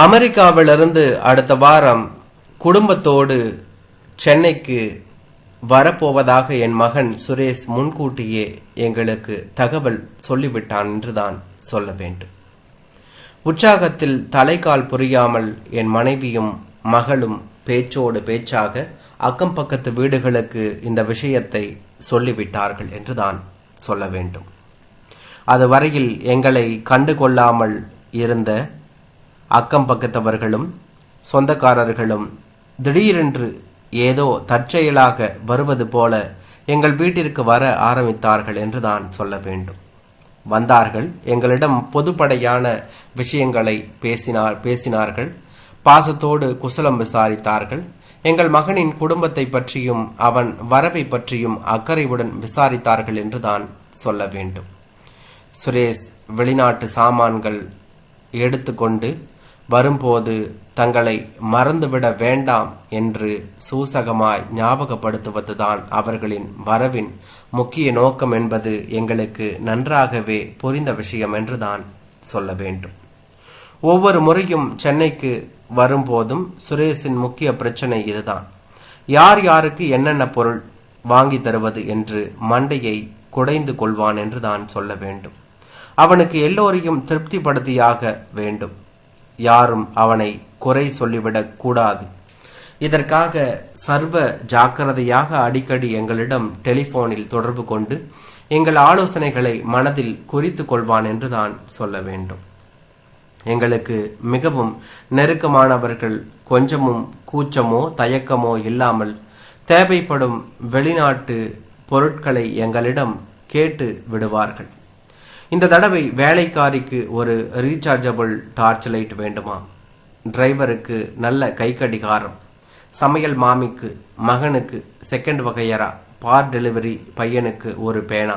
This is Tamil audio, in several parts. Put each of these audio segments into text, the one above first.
அமெரிக்காவிலிருந்து அடுத்த வாரம் குடும்பத்தோடு சென்னைக்கு வரப்போவதாக என் மகன் சுரேஷ் முன்கூட்டியே எங்களுக்கு தகவல் சொல்லிவிட்டான் என்றுதான் சொல்ல வேண்டும். உற்சாகத்தில் தலைக்கால் புரியாமல் என் மனைவியும் மகளும் பேச்சோடு பேச்சாக அக்கம் பக்கத்து வீடுகளுக்கு இந்த விஷயத்தை சொல்லிவிட்டார்கள் என்றுதான் சொல்ல வேண்டும். அதுவரையில் எங்களை கண்டுகொள்ளாமல் இருந்த அக்கம் பக்கத்தவர்களும் சொந்தக்காரர்களும் திடீரென்று ஏதோ தற்செயலாக வருவது போல எங்கள் வீட்டிற்கு வர ஆரம்பித்தார்கள் என்றுதான் சொல்ல வேண்டும். வந்தார்கள், எங்களிடம் பொதுப்படையான விஷயங்களை பேசினார்கள், பாசத்தோடு குசலம் விசாரித்தார்கள். எங்கள் மகனின் குடும்பத்தை பற்றியும் அவன் வரவை பற்றியும் அக்கறையுடன் விசாரித்தார்கள் என்றுதான் சொல்ல வேண்டும். சுரேஷ் வெளிநாட்டு சாமான்கள் எடுத்துக்கொண்டு வரும்போது தங்களை மறந்துவிட வேண்டாம் என்று சூசகமாய் ஞாபகப்படுத்துவதுதான் அவர்களின் வரவின் முக்கிய நோக்கம் என்பது எங்களுக்கு நன்றாகவே புரிந்த விஷயம் என்றுதான் சொல்ல வேண்டும். ஒவ்வொரு முறையும் சென்னைக்கு வரும்போதும் சுரேஷின் முக்கிய பிரச்சனை இதுதான். யார் யாருக்கு என்னென்ன பொருள் வாங்கி தருவது என்று மண்டையை குடைந்து கொள்வான் என்றுதான் சொல்ல வேண்டும். அவனுக்கு எல்லோரையும் திருப்திப்படுத்தியாக வேண்டும். யாரும் அவனை குறை சொல்லிவிடக் கூடாது. இதற்காக சர்வ ஜாக்கிரதையாக அடிக்கடி எங்களிடம் டெலிபோனில் தொடர்பு கொண்டு எங்கள் ஆலோசனைகளை மனதில் குறித்து கொள்வான் என்றுதான் சொல்ல வேண்டும். எங்களுக்கு மிகவும் நெருக்கமானவர்கள் கொஞ்சமும் கூச்சமோ தயக்கமோ இல்லாமல் தேவைப்படும் வெளிநாட்டு பொருட்களை எங்களிடம் கேட்டு விடுவார்கள். இந்த தடவை வேலைக்காரிக்கு ஒரு ரீசார்ஜபிள் டார்ச் லைட் வேண்டுமா, டிரைவருக்கு நல்ல கை கடிகாரம், சமையல் மாமிக்கு மகனுக்கு செகண்ட் வகையரா, பார் டெலிவரி பையனுக்கு ஒரு பேனா,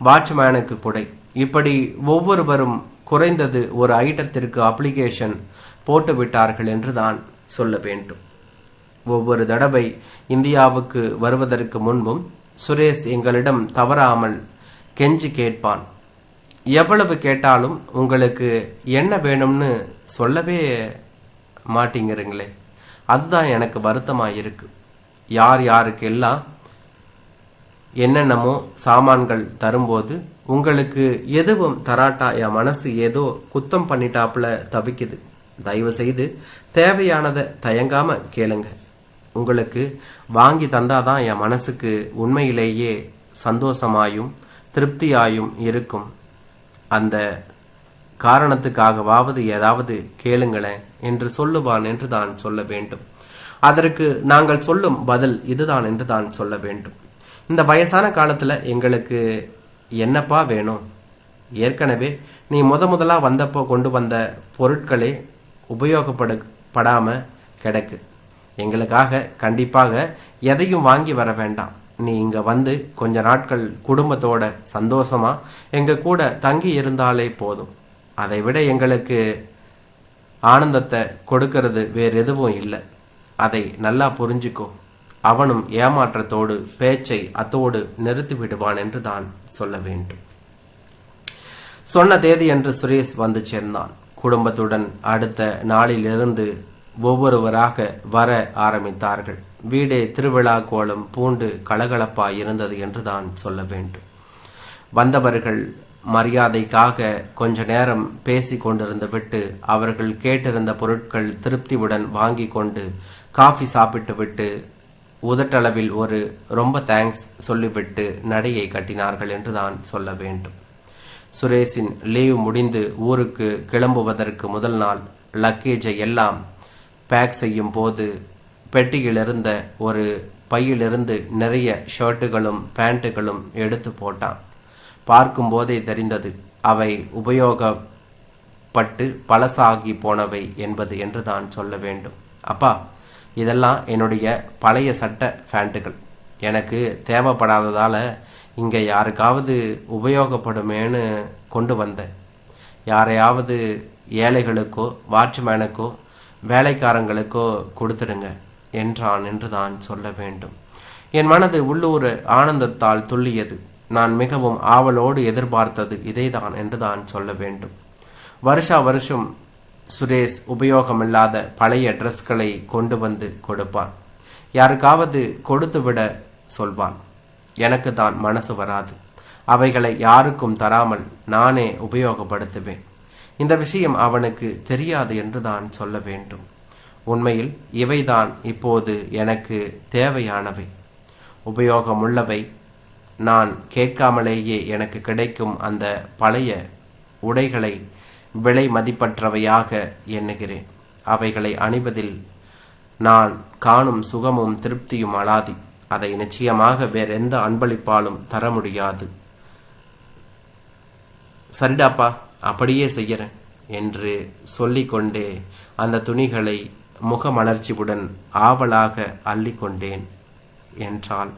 வாட்ச்மேனுக்கு குடை, இப்படி ஒவ்வொருவரும் குறைந்தது ஒரு ஐட்டத்திற்கு அப்ளிகேஷன் போட்டு விட்டார்கள் என்று தான் சொல்ல வேண்டும். ஒவ்வொரு தடவை இந்தியாவுக்கு வருவதற்கு முன்பும் சுரேஷ் எங்களிடம் தவறாமல் கெஞ்சி கேட்பான். எவ்வளவு கேட்டாலும் உங்களுக்கு என்ன வேணும்னு சொல்லவே மாட்டேங்கிறீங்களே, அதுதான் எனக்கு வருத்தமாக இருக்கு. யார் யாருக்கு எல்லாம் என்னென்னமோ சாமான்கள் தரும்போது உங்களுக்கு எதுவும் தராட்டா என் மனசு ஏதோ குத்தம் பண்ணிட்டாப்புல தவிக்குது. தயவு செய்து தேவையானதை தயங்காம கேளுங்க. உங்களுக்கு வாங்கி தந்தாதான் என் மனசுக்கு உண்மையிலேயே சந்தோஷமாயும் திருப்தியாயும் இருக்கும். அந்த காரணத்துக்காகவாவது ஏதாவது கேளுங்களேன் என்று சொல்லுவான் என்று தான் சொல்ல வேண்டும். அதற்கு நாங்கள் சொல்லும் பதில் இதுதான் என்று தான் சொல்ல வேண்டும். இந்த வயசான காலத்தில் எங்களுக்கு என்னப்பா வேணும்? ஏற்கனவே நீ முதலா வந்தப்போ கொண்டு வந்த பொருட்களே உபயோகப்படாமல் கிடக்கு. எங்களுக்காக கண்டிப்பாக எதையும் வாங்கி வர வேண்டாம். நீ இங்கே வந்து கொஞ்ச நாட்கள் குடும்பத்தோட சந்தோஷமா எங்கள் கூட தங்கி இருந்தாலே போதும். அதை விட எங்களுக்கு ஆனந்தத்தை கொடுக்கறது வேறு எதுவும் இல்லை. அதை நல்லா புரிஞ்சுக்கோ. அவனும் ஏமாற்றத்தோடு பேச்சை அத்தோடு நிறுத்தி விடுவான் என்று தான் சொல்ல வேண்டும். சொன்ன தேதி என்று சுரேஷ் வந்து சேர்ந்தான். குடும்பத்துடன் அடுத்த நாளிலிருந்து ஒவ்வொருவராக வர ஆரம்பித்தார்கள். வீடே திருவிழா கோலம் பூண்டு கலகலப்பாய் இருந்தது என்று தான் சொல்ல வேண்டும். வந்தவர்கள் மரியாதைக்காக கொஞ்ச நேரம் பேசி கொண்டிருந்து விட்டு அவர்கள் கேட்டிருந்த பொருட்கள் திருப்தியுடன் வாங்கி கொண்டு காஃபி சாப்பிட்டு விட்டு உதட்டளவில் ஒரு ரொம்ப தேங்க்ஸ் சொல்லிவிட்டு நடையை கட்டினார்கள் என்று தான் சொல்ல வேண்டும். சுரேஷின் லீவ் முடிந்து ஊருக்கு கிளம்புவதற்கு முதல் நாள் லக்கேஜை எல்லாம் பேக் செய்யும் போது பெட்டியிலிருந்த ஒரு பையிலிருந்து நிறைய ஷர்ட்டுகளும் பேண்ட்டுகளும் எடுத்து போட்டான். பார்க்கும்போதே தெரிந்தது அவை உபயோகப்பட்டு பழசாகி போனவை என்பது என்று தான் சொல்ல வேண்டும். அப்பா, இதெல்லாம் என்னுடைய பழைய சட்டை பேண்ட்டுகள். எனக்கு தேவைப்படாததால் இங்கே யாருக்காவது உபயோகப்படுமேன்னு கொண்டு வந்தேன். யாரையாவது ஏழைகளுக்கோ வாட்ச்மேனுக்கோ வேலைக்காரங்களுக்கோ கொடுத்துடுங்க என்றான் என்று தான் சொல்ல வேண்டும். என் மனது உள்ளூர் ஆனந்தத்தால் துள்ளியது. நான் மிகவும் ஆவலோடு எதிர்பார்த்தது இதைதான் என்று தான் சொல்ல வேண்டும். வருஷா வருஷம் சுரேஷ் உபயோகமில்லாத பழைய ட்ரெஸ்களை கொண்டு வந்து கொடுப்பான். யாருக்காவது கொடுத்து விட சொல்வான். எனக்கு தான் மனசு வராது. அவைகளை யாருக்கும் தராமல் நானே உபயோகப்படுத்துவேன். இந்த விஷயம் அவனுக்கு தெரியாது என்று தான் சொல்ல வேண்டும். உண்மையில் இவைதான் இப்போது எனக்கு தேவையானவை, உபயோகமுள்ளவை. நான் கேட்காமலேயே எனக்கு கிடைக்கும் அந்த பழைய உடைகளை விலை மதிப்பற்றவையாக எண்ணுகிறேன். அவைகளை அணிவதில் நான் காணும் சுகமும் திருப்தியும் அலாதி. அதை நிச்சயமாக வேறெந்த அன்பளிப்பாலும் தர முடியாது. சரிடாப்பா, அப்படியே செய்கிறேன் என்று சொல்லிக்கொண்டே அந்த துணிகளை முகமலர்ச்சியுடன் ஆவலாக அள்ளிக்கொண்டேன் என்றான்.